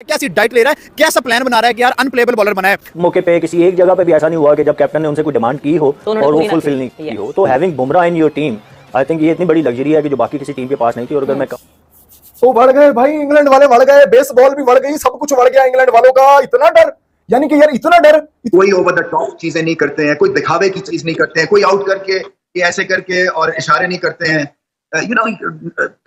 कैसी डाइट ले रहा है, कैसा प्लान बना रहा है कि यार अनप्लेएबल बॉलर बना है। मौके पे किसी एक जगह पे भी ऐसा नहीं हुआ कि जब कैप्टन ने उनसे कोई डिमांड की हो और वो फुलफिल नहीं की हो। तो having Bumrah in your team, I think ये इतनी बड़ी लग्जरी है कि जो बाकी किसी टीम के पास नहीं थी। और अगर मैं तो बढ़ गए भाई, इंग्लैंड वाले बढ़ गए, बेसबॉल भी बढ़ गई, सब कुछ बढ़ गया इंग्लैंड वालों का। इतना डर, यानी कि यार इतना डर। कोई ओवर द टॉप चीजें नहीं करते हैं, कोई दिखावे की चीज नहीं करते हैं, कोई आउट करके ये ऐसे करके और इशारे नहीं करते हैं। तो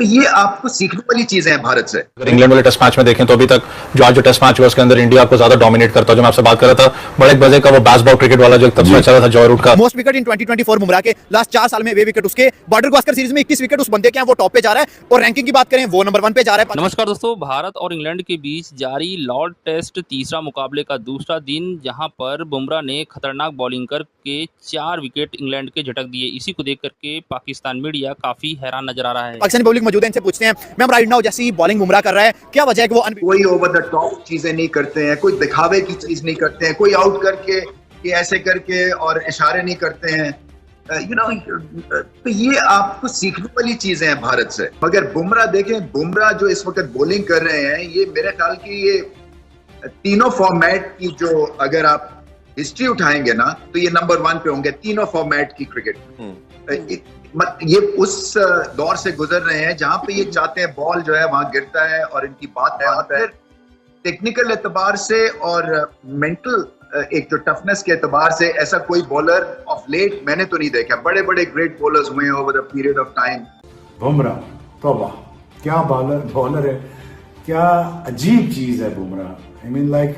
ये आपको सीखने वाली चीजें हैं भारत से। अगर इंग्लैंड वाले टेस्ट मैच में देखें तो अभी तक जो आज जो टेस्ट मैच हुआ उसके अंदर इंडिया को ज्यादा डोमिनेट करता है। जो मैं आपसे बात कर रहा था बड़े बजे का वो बेसबॉल क्रिकेट वाला जो तब से चल रहा था जॉय रूट का। मोस्ट विकेट इन 2024 बुमराह के, लास्ट 4 साल में वे विकेट उसके। बॉर्डर गावस्कर सीरीज में 21 विकेट उस बंदे के हैं, वो टॉप पे जा रहा है। और रैंकिंग की बात करें वो नंबर 1 पे जा रहा है। नमस्कार दोस्तों, भारत और इंग्लैंड के बीच जारी लॉर्ड टेस्ट तीसरा मुकाबले का दूसरा दिन, जहां पर बुमराह ने खतरनाक बॉलिंग करके 4 विकेट इंग्लैंड के झटक दिए। इसी को देख करके पाकिस्तान मीडिया काफी हैरान नजर आ रहा है। पाकिस्तानी पब्लिक मौजूद है, इनसे पूछते हैं मैम राइट नाउ जैसी बॉलिंग बुमराह कर रहा है, क्या वजह है कि वो कोई ओवर द टॉप चीजें नहीं करते हैं, कोई दिखावे की चीज नहीं करते हैं, कोई आउट करके ये ऐसे करके और इशारे नहीं करते हैं। तो ये आपको सीखने वाली चीजें हैं भारत से। मगर बुमराह देखें, बुमराह जो इस वक्त बॉलिंग कर रहे हैं, ये मेरे ख्याल की ये तीनों फॉर्मेट की जो अगर आप हिस्ट्री उठाएंगे ना तो ये नंबर 1 पे होंगे तीनों फॉर्मेट की क्रिकेट। ये उस दौर से गुजर रहे हैं जहां पे ये चाहते हैं बॉल जो है वहां गिरता है और इनकी बात है। टेक्निकल एतबार से और मेंटल एक जो टफनेस के एतबार से ऐसा कोई बॉलर ऑफ लेट मैंने तो नहीं देखा। बड़े बड़े ग्रेट बॉलर्स हुए हैं over a period of time. Bumrah तौबा क्या बॉलर है, क्या अजीब चीज है बुमराह। आई मीन लाइक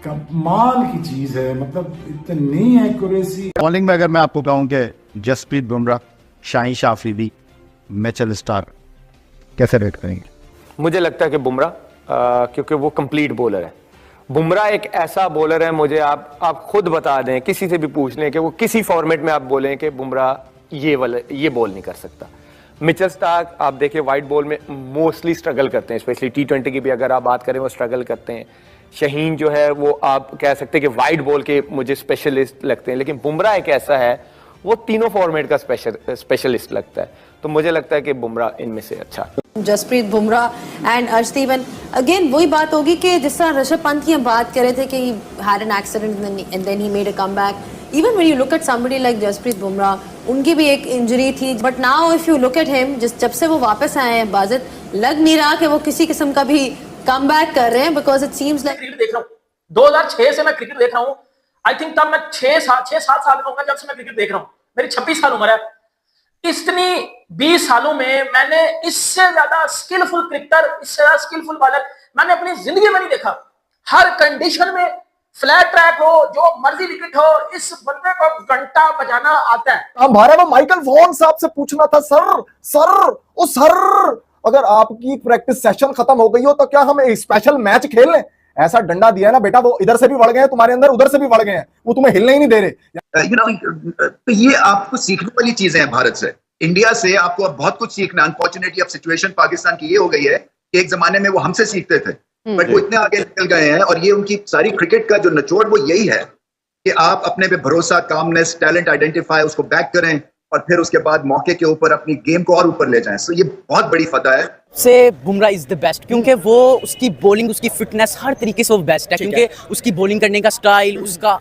कमाल की चीज है, मतलब इतनी एक्यूरेसी। बॉलिंग में अगर मैं आपको कहूं कि जसप्रीत बुमराह, शाहीन शाह अफरीदी, मिचेल स्टार्क, कैसे रेट करेंगे? मुझे लगता है कि बुमराह, क्योंकि वो कंप्लीट बॉलर है। बुमराह एक ऐसा बॉलर है, मुझे आप खुद बता दें, किसी से भी पूछ लें कि वो किसी फॉर्मेट में आप बोलें कि बुमराह ये बॉल नहीं कर सकता। मिचेल स्टार्क आप देखिए वाइट बॉल में मोस्टली स्ट्रगल करते हैं, स्पेशली T20 की भी अगर आप बात करें वो स्ट्रगल करते हैं। शहीन जो है वो आप कह सकते हैं कि वाइट बॉल के मुझे स्पेशलिस्ट लगते हैं, लेकिन बुमराह एक ऐसा है वो तीनों फॉर्मेट का स्पेशलिस्ट लगता है। तो मुझे लगता है कि बुमराह इनमें से अच्छा। जसप्रीत बुमराह एंड अर्शदीप, अगेन वही बात होगी कि जिस तरह ऋषभ पंत की हम बात कर रहे थे कि had an accident and then he made a comeback. Even when you look at somebody like Jasprit Bumrah, उनकी भी एक इंजरी थी, but now if you look at him, जब से वो वापस आए हैं बाजिद लग नहीं रहा कि वो किसी किस्म का भी कमबैक कर रहे हैं, because it seems like. Cricket देख रहा हूँ 2006 से मैं क्रिकेट देख रहा हूँ। आई थिंक तब मैं 6-7 साल का होगा जब से मैं क्रिकेट देख रहा हूँ। मेरी 26 साल उम्र है। इतनी 20 सालों में मैंने इससे ज्यादा स्किलफुल क्रिकेटर, इससे ज्यादा स्किलफुल बॉलर मैंने अपनी जिंदगी में नहीं देखा। हर कंडीशन में, फ्लैट ट्रैक हो, जो मर्जी विकेट हो, इस बंदे को घंटा बजाना आता है। हमारे में माइकल वॉन साहब से पूछना था, सर अगर आपकी प्रैक्टिस सेशन खत्म हो गई हो तो क्या हम स्पेशल मैच खेल लें? ऐसा डंडा दिया है ना बेटा, वो इधर से भी बढ़ गए हैं तुम्हारे अंदर, उधर से भी बढ़ गए हैं, वो तुम्हें हिलने ही नहीं दे रहे। तो ये आपको सीखने वाली चीजें हैं भारत से। इंडिया से आपको अब बहुत कुछ सीखना। अनफॉर्चुनेटली अब सिचुएशन पाकिस्तान की ये हो गई है कि एक जमाने में वो हमसे सीखते थे, बट वो इतने आगे निकल गए हैं। और ये उनकी सारी क्रिकेट का जो निचोड़ वो यही है कि आप अपने पे भरोसा, कामनेस, टैलेंट आइडेंटिफाई, उसको बैक करें और फिर उसके बाद मौके के ऊपर अपनी गेम को और ऊपर ले जाएं। सो ये बहुत बड़ी फतह है। से बुमराह इज द बेस्ट, क्योंकि वो उसकी बॉलिंग, उसकी फिटनेस, हर तरीके से वो बेस्ट है। क्योंकि उसकी बॉलिंग करने का स्टाइल, उसका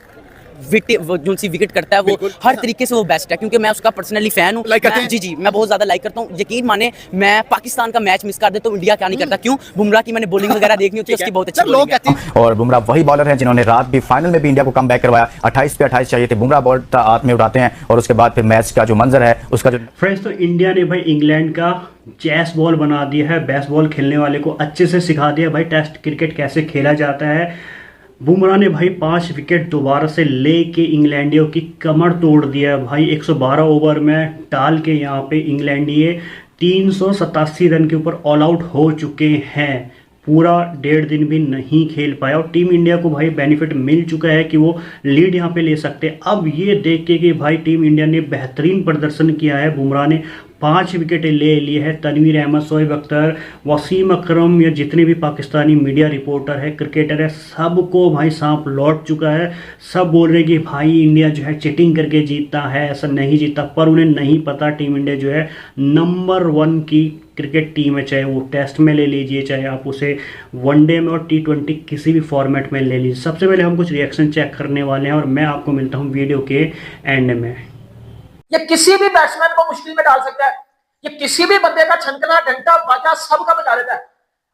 जो सी विकेट करता है वो हर तरीके से वो बेस्ट है। क्योंकि मैं उसका पर्सनली फैन हूँ। जी मैं बहुत ज्यादा लाइक करता हूँ। यकीन माने मैं पाकिस्तान का मैच मिस कर दे तो इंडिया क्या नहीं करता। क्यों? बुमराह की मैंने बॉलिंग वगैरह देखनी होती है, उसकी बहुत अच्छी बॉलिंग है। और बुमराह वही बॉलर है जिन्होंने रात भी फाइनल में भी इंडिया को कम बैक करवाया। 28 पे 28 चाहिए थे, बुमराह बॉल हाथ में उड़ाते हैं और उसके बाद फिर मैच का जो मंजर है उसका जो फ्रेंड्स, तो इंडिया ने भाई इंग्लैंड का चेस बॉल बना दिया है। बेसबॉल खेलने वाले को अच्छे से सिखा दिया भाई टेस्ट क्रिकेट कैसे खेला जाता है। बुमराह ने भाई 5 विकेट दोबारा से लेके इंग्लैंडियों की कमर तोड़ दिया है भाई। 112 ओवर में डाल के यहाँ पे इंग्लैंडिये 387 रन के ऊपर ऑल आउट हो चुके हैं। पूरा 1.5 दिन भी नहीं खेल पाया और टीम इंडिया को भाई बेनिफिट मिल चुका है कि वो लीड यहाँ पे ले सकते हैं। अब ये देख के कि भाई टीम इंडिया ने बेहतरीन प्रदर्शन किया है, बुमराह ने 5 विकेटें ले लिए हैं। तनवीर अहमद, शोएब अख्तर, वसीम अकरम, या जितने भी पाकिस्तानी मीडिया रिपोर्टर है, क्रिकेटर है, सबको भाई सांप लौट चुका है। सब बोल रहे हैं कि भाई इंडिया जो है चीटिंग करके जीतता है, ऐसा नहीं जीता। पर उन्हें नहीं पता टीम इंडिया जो है नंबर 1 की क्रिकेट टीम है, चाहे वो टेस्ट में ले लीजिए, चाहे आप उसे वनडे में और T20 किसी भी फॉर्मेट में ले लीजिए। सबसे पहले हम कुछ रिएक्शन चेक करने वाले हैं और मैं आपको मिलता हूँ वीडियो के एंड में। ये किसी भी बैट्समैन को मुश्किल में डाल सकता है, ये किसी भी बंदे का छनकना, डंडा, बाजा सबका बचा देता है।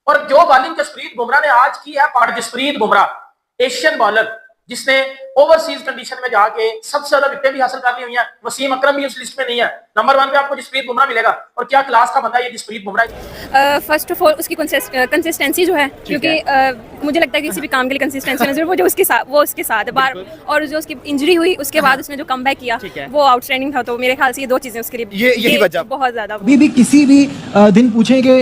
और जो बॉलिंग जसप्रीत बुमराह ने आज की है, पार जसप्रीत बुमराह एशियन बॉलर जिसने ओवरसीज कंडीशन में जाके सबसे ज्यादा विकेटें भी हासिल कर ली हुई हैं। वसीम अकरम भी उस लिस्ट में नहीं है। नंबर 1 पे आपको जसप्रीत बुमराह मिलेगा। और क्या क्लास का बंदा ये Jasprit Bumrah. First of all उसकी कंसिस्टेंसी जो है, क्योंकि मुझे लगता है कि किसी भी काम के लिए कंसिस्टेंसी होना जरूरी, वो जो उसके साथ है बार। और जो उसकी इंजरी हुई उसके बाद उसने जो कमबैक किया वो आउटस्टैंडिंग था। तो मेरे ख्याल से ये 2 चीजें उसके लिए यही वजह बहुत ज्यादा। अभी भी किसी भी दिन पूछें कि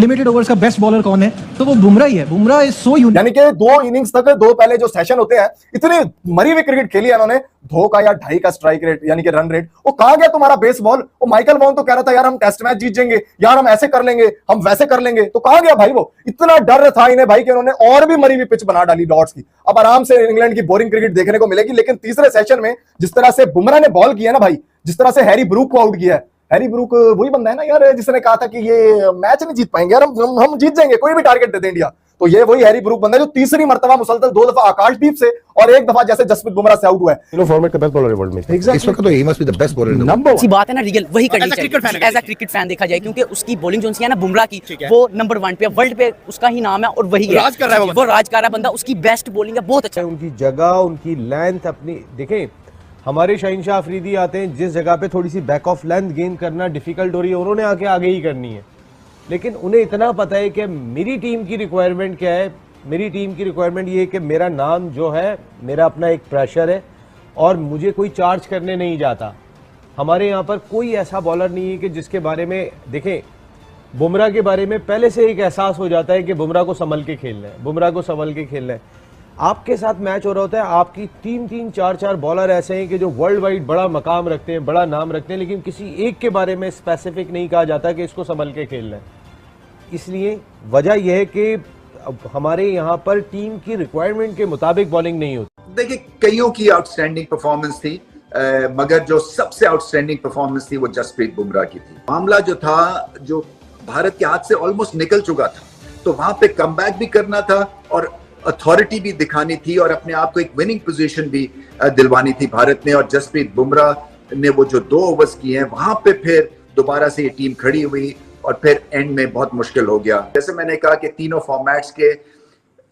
लिमिटेड ओवर्स का बेस्ट बॉलर कौन है तो वो बुमराह ही है। Bumrah is so unique. यानी कि 2 इनिंग्स तक, 2 पहले जो सेशन होते हैं, इतनी मरी हुई क्रिकेट खेली है इन्होंने। 2 का या 2.5 का स्ट्राइक रेट यानी कि रन रेट। वो कहां गया तुम्हारा बेस बॉल? वो माइकल वॉन तो कह रहा था यार हम टेस्ट मैच जीत जाएंगे, यार हम ऐसे कर लेंगे, हम वैसे कर लेंगे। तो कहां गया भाई? वो इतना डर था इन्हें भाई कि उन्होंने और भी मरी हुई पिच बना डाली लॉर्ड्स की। अब आराम से इंग्लैंड की बोरिंग क्रिकेट देखने को मिलेगी। लेकिन तीसरे सेशन में जिस तरह से बुमराह ने बॉल किया ना भाई, जिस तरह से हैरी ब्रूक को आउट किया है, हैरी ब्रूक वही बंदा है ना यार जिसने कहा था कि ये मैच नहीं जीत पाएंगे यार, हम जीत जाएंगे, कोई भी टारगेट दे दे इंडिया। तो ये वही हैरी ब्रूक बंदा है जो तीसरी मर्तबा मुसलसल 2 दफा आकाशदीप से और 1 दफा जैसे जसप्रीत बुमराह से आउट हुआ है। फॉर्मेट का बेस्ट बॉलर है वर्ल्ड में इस वक्त, तो he must be the best bowler number अच्छी बात है ना, रियल वही करनी चाहिए एज अ क्रिकेट फैन देखा जाए, क्योंकि उसकी बॉलिंग जो है ना बुमराह की, वो नंबर 1 पे वर्ल्ड पे उसका ही नाम है और वही राज कर रहा है वो राज कर रहा है बंदा। उसकी बेस्ट बॉलिंग है, बहुत अच्छा। उनकी जगह, उनकी लेंथ अपनी देखें। हमारे शाहीन अफरीदी आते हैं जिस जगह पे थोड़ी सी बैक ऑफ लेंथ गेन करना डिफिकल्ट हो रही है, उन्होंने आके आगे ही करनी है। लेकिन उन्हें इतना पता है कि मेरी टीम की रिक्वायरमेंट क्या है। मेरी टीम की रिक्वायरमेंट ये है कि मेरा नाम जो है, मेरा अपना एक प्रेशर है और मुझे कोई चार्ज करने नहीं जाता। हमारे यहाँ पर कोई ऐसा बॉलर नहीं है कि जिसके बारे में देखें, बुमराह के बारे में पहले से एक एहसास हो जाता है कि बुमराह को संभल के खेलना है, बुमराह को संभल के खेलना है। आपके साथ मैच हो रहा होता है, आपकी 3-3, 4-4 बॉलर ऐसे हैं कि जो वर्ल्ड वाइड बड़ा मकाम रखते हैं, बड़ा नाम रखते हैं, लेकिन किसी एक के बारे में स्पेसिफिक नहीं कहा जाता कि इसको संभल के खेलना है। इसलिए वजह यह है कि हमारे यहाँ पर टीम की रिक्वायरमेंट के मुताबिक बॉलिंग नहीं होती। देखिए, कईयों की आउटस्टैंडिंग परफॉर्मेंस थी, मगर जो सबसे आउटस्टैंडिंग परफॉर्मेंस थी वो जसप्रीत बुमराह की थी। मामला जो था, जो भारत के हाथ से ऑलमोस्ट निकल चुका था, तो वहां पे कमबैक भी करना था और अथॉरिटी भी दिखानी थी और अपने आप को एक विनिंग पोजीशन भी दिलवानी थी भारत ने। और जसप्रीत बुमराह ने वो जो 2 ओवर्स किए हैं, वहां पे फिर दोबारा से ये टीम खड़ी हुई और फिर एंड में बहुत मुश्किल हो गया। जैसे मैंने कहा कि तीनों फॉर्मेट्स के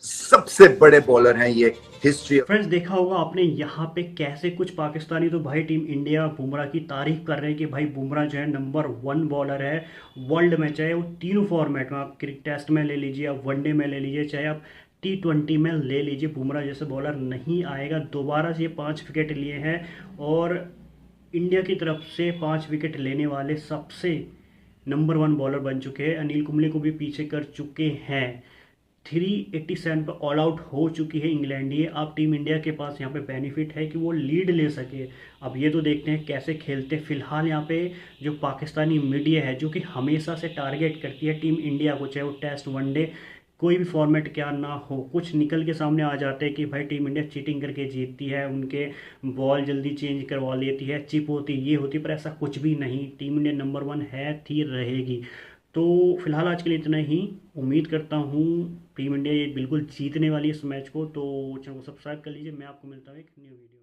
सबसे बड़े बॉलर हैं ये हिस्ट्री। फ्रेंड्स, देखा होगा आपने यहाँ पे कैसे कुछ पाकिस्तानी तो भाई टीम इंडिया बुमराह की तारीफ कर रहे हैं कि भाई बुमराह जो है नंबर 1 बॉलर है वर्ल्ड में, चाहे वो तीनों फॉर्मेट में, आप टेस्ट में ले लीजिए, आप वनडे में ले लीजिए, चाहे आप T20 में ले लीजिए। बुमराह जैसे बॉलर नहीं आएगा। दोबारा से ये 5 विकेट लिए हैं और इंडिया की तरफ से 5 विकेट लेने वाले सबसे नंबर 1 बॉलर बन चुके हैं। अनिल कुंबले को भी पीछे कर चुके हैं। 387 पर ऑल आउट हो चुकी है इंग्लैंड। ये अब टीम इंडिया के पास यहाँ पे बेनिफिट है कि वो लीड ले सके। अब ये तो देखते हैं कैसे खेलते। फिलहाल यहाँ पे जो पाकिस्तानी मीडिया है, जो कि हमेशा से टारगेट करती है टीम इंडिया को, चाहे वो टेस्ट, वनडे, कोई भी फॉर्मेट क्या ना हो, कुछ निकल के सामने आ जाते हैं कि भाई टीम इंडिया चीटिंग करके जीतती है, उनके बॉल जल्दी चेंज करवा लेती है, चिप होती, ये होती, पर ऐसा कुछ भी नहीं। टीम इंडिया नंबर 1 है, थी, रहेगी। तो फिलहाल आज के लिए इतना ही। उम्मीद करता हूँ टीम इंडिया ये बिल्कुल जीतने वाली है इस मैच को। तो चैनल को सब्सक्राइब कर लीजिए। मैं आपको मिलता हूँ एक न्यू वीडियो।